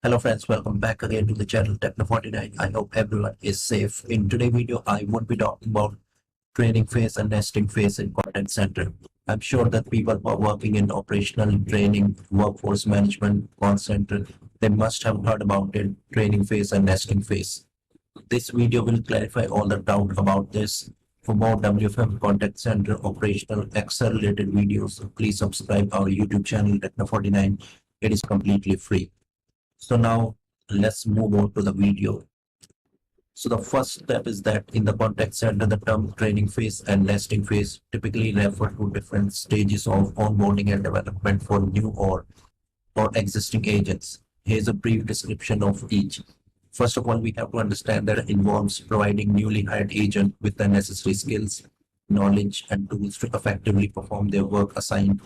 Hello friends, welcome back again to the channel Techno49. I hope everyone is safe. In today's video, I would be talking about training phase and nesting phase in contact center. I'm sure that people who are working in operational training, workforce management, call center, they must have heard about it, training phase and nesting phase. This video will clarify all the doubt about this. For more WFM contact center operational Excel related videos, please subscribe our YouTube channel Techno49. It is completely free. So now let's move on to the video. So the first step is that in the contact center, the term training phase and nesting phase typically refer to different stages of onboarding and development for new or existing agents. Here's a brief description of each. First of all, we have to understand that it involves providing newly hired agent with the necessary skills, knowledge, and tools to effectively perform their work assigned.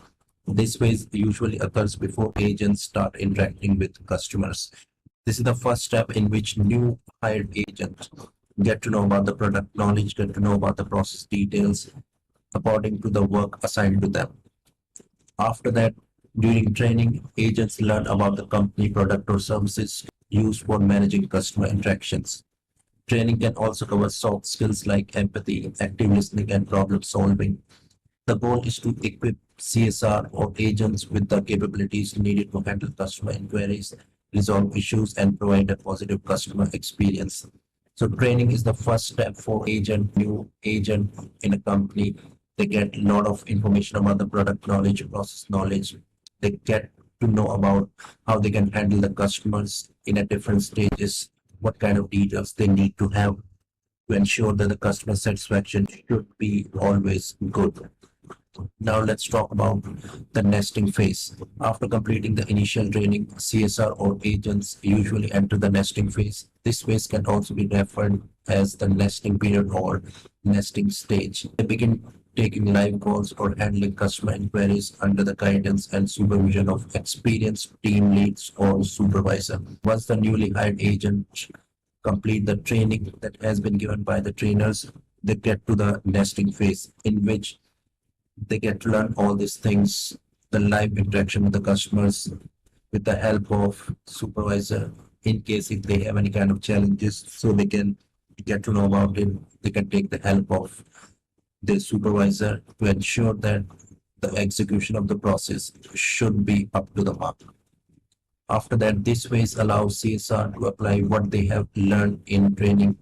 This phase usually occurs before agents start interacting with customers. This is the first step in which new hired agents get to know about the product knowledge, get to know about the process details according to the work assigned to them. After that, during training, agents learn about the company product or services used for managing customer interactions. Training can also cover soft skills like empathy, active listening, and problem solving. The goal is to equip CSR or agents with the capabilities needed to handle customer inquiries, resolve issues, and provide a positive customer experience. So training is the first step for new agent in a company. They get a lot of information about the product knowledge, process knowledge. They get to know about how they can handle the customers in a different stages, what kind of details they need to have to ensure that the customer satisfaction should be always good. Now let's talk about the nesting phase. After completing the initial training, CSR or agents usually enter the nesting phase. This phase can also be referred as the nesting period or nesting stage. They begin taking live calls or handling customer inquiries under the guidance and supervision of experienced team leads or supervisor. Once the newly hired agent complete the training that has been given by the trainers, they get to the nesting phase in which they get to learn all these things, the live interaction with the customers with the help of supervisor in case if they have any kind of challenges, so they can get to know about it. They can take the help of their supervisor to ensure that the execution of the process should be up to the mark. After that, this phase allows CSR to apply what they have learned in training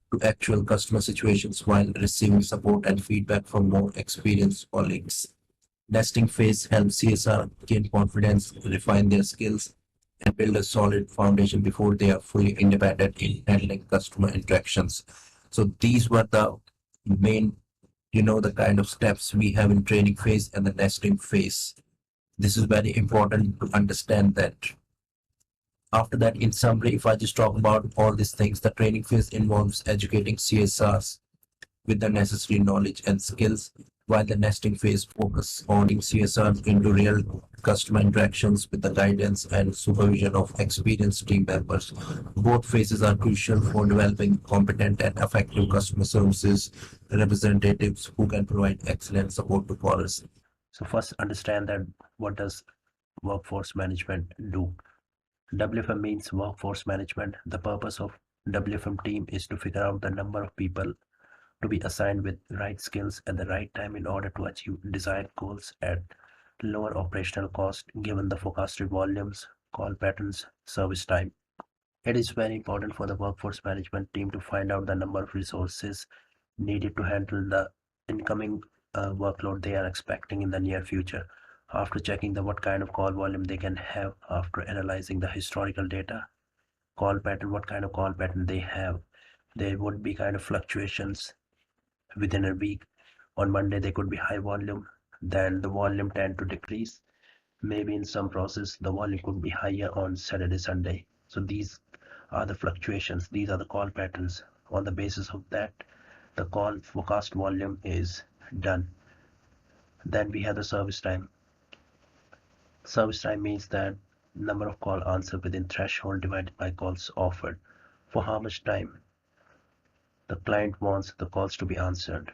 to actual customer situations while receiving support and feedback from more experienced colleagues. Nesting phase helps CSR gain confidence, refine their skills, and build a solid foundation before they are fully independent in handling customer interactions. So these were the main, the kind of steps we have in training phase and the nesting phase. This is very important to understand that. After that, in summary, if I just talk about all these things, the training phase involves educating CSRs with the necessary knowledge and skills, while the nesting phase focuses on CSRs into real customer interactions with the guidance and supervision of experienced team members. Both phases are crucial for developing competent and effective customer services representatives who can provide excellent support to callers. So first understand that what does workforce management do? WFM means workforce management. The purpose of WFM team is to figure out the number of people to be assigned with right skills at the right time in order to achieve desired goals at lower operational cost given the forecasted volumes, call patterns, service time. It is very important for the workforce management team to find out the number of resources needed to handle the incoming workload they are expecting in the near future. After checking what kind of call volume they can have, after analyzing the historical data, call pattern, what kind of call pattern they have, there would be kind of fluctuations within a week. On Monday they could be high volume, then the volume tend to decrease. Maybe in some process the volume could be higher on Saturday, Sunday. So these are the fluctuations, these are the call patterns. On the basis of that, the call forecast volume is done. Then we have the service time. Service time means that number of call answered within threshold divided by calls offered. For how much time the client wants the calls to be answered,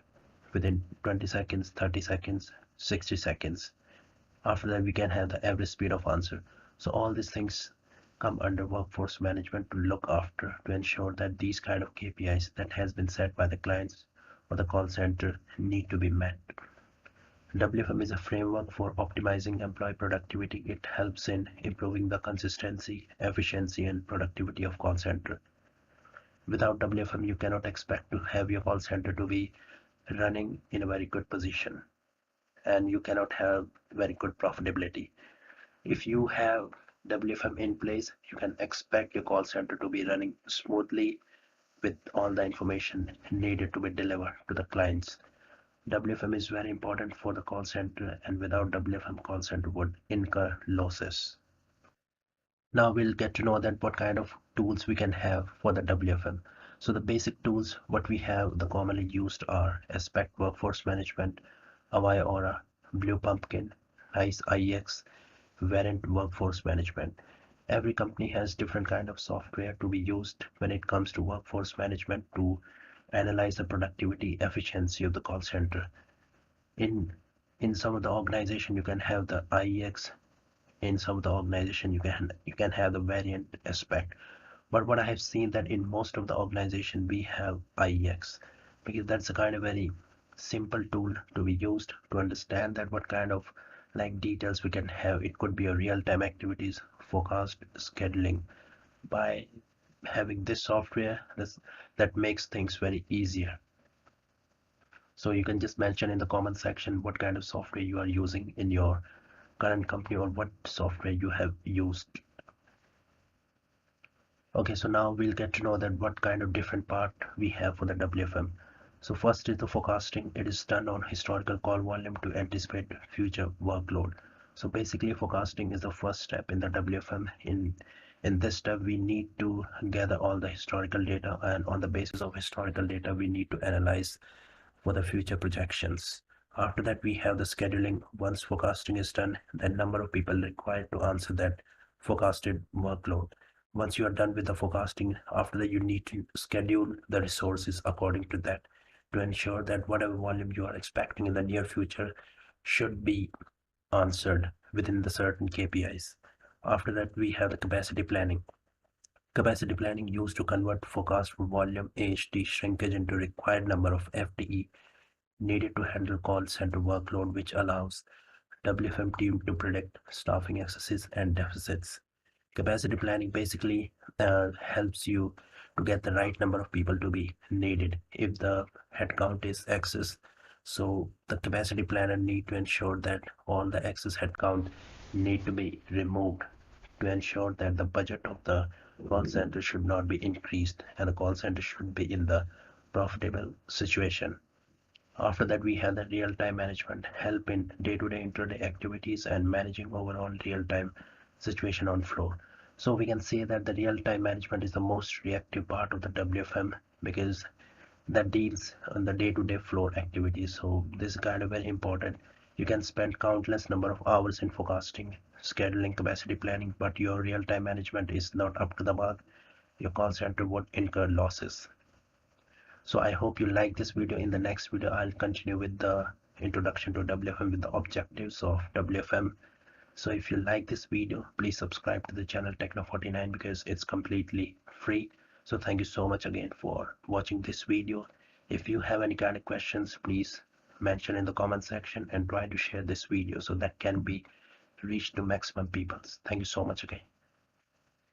within 20 seconds, 30 seconds, 60 seconds. After that, we can have the average speed of answer. So all these things come under workforce management to look after to ensure that these kind of KPIs that has been set by the clients or the call center need to be met. WFM is a framework for optimizing employee productivity. It helps in improving the consistency, efficiency, and productivity of call center. Without WFM, you cannot expect to have your call center to be running in a very good position, and you cannot have very good profitability. If you have WFM in place, you can expect your call center to be running smoothly with all the information needed to be delivered to the clients. WFM is very important for the call center, and without WFM, call center would incur losses. Now we'll get to know that what kind of tools we can have for the WFM. So the basic tools what we have, the commonly used are Aspect Workforce Management, Avaya Aura, Blue Pumpkin, Nice IEX, Variant Workforce Management. Every company has different kind of software to be used when it comes to workforce management to analyze the productivity efficiency of the call center. In in some of the organization you can have the IEX, in some of the organization you can have the variant aspect, but what I have seen that in most of the organization we have IEX because that's a kind of very simple tool to be used to understand that what kind of like details we can have. It could be a real-time activities forecast scheduling. By having this software, that makes things very easier. So you can just mention in the comment section what kind of software you are using in your current company or what software you have used. Okay, so now we'll get to know that what kind of different part we have for the WFM. So first is the forecasting. It is done on historical call volume to anticipate future workload. So basically forecasting is the first step in the WFM. In this step we need to gather all the historical data, and on the basis of historical data we need to analyze for the future projections. After that, we have the scheduling. Once forecasting is done, the number of people required to answer that forecasted workload. Once you are done with the forecasting, after that, you need to schedule the resources according to that to ensure that whatever volume you are expecting in the near future should be answered within the certain KPIs. After that, we have the capacity planning. Capacity planning used to convert forecast volume AHT shrinkage into required number of FTE needed to handle call center workload, which allows WFM team to predict staffing excesses and deficits. Capacity planning basically helps you to get the right number of people to be needed. If the headcount is excess, so the capacity planner need to ensure that all the excess headcount need to be removed to ensure that the budget of the call center should not be increased and the call center should be in the profitable situation. After that, we have the real-time management, help in day-to-day intraday activities and managing overall real-time situation on floor. So we can say that the real-time management is the most reactive part of the WFM because that deals on the day-to-day floor activities. So this is kind of very important. You can spend countless number of hours in forecasting, scheduling, capacity planning, but your real-time management is not up to the mark. Your call center would incur losses. So I hope you like this video. In the next video, I'll continue with the introduction to WFM with the objectives of WFM. So if you like this video, please subscribe to the channel Techno49 because it's completely free. So thank you so much again for watching this video. If you have any kind of questions, please mention in the comment section and try to share this video so that can be reached to maximum people. Thank you so much again.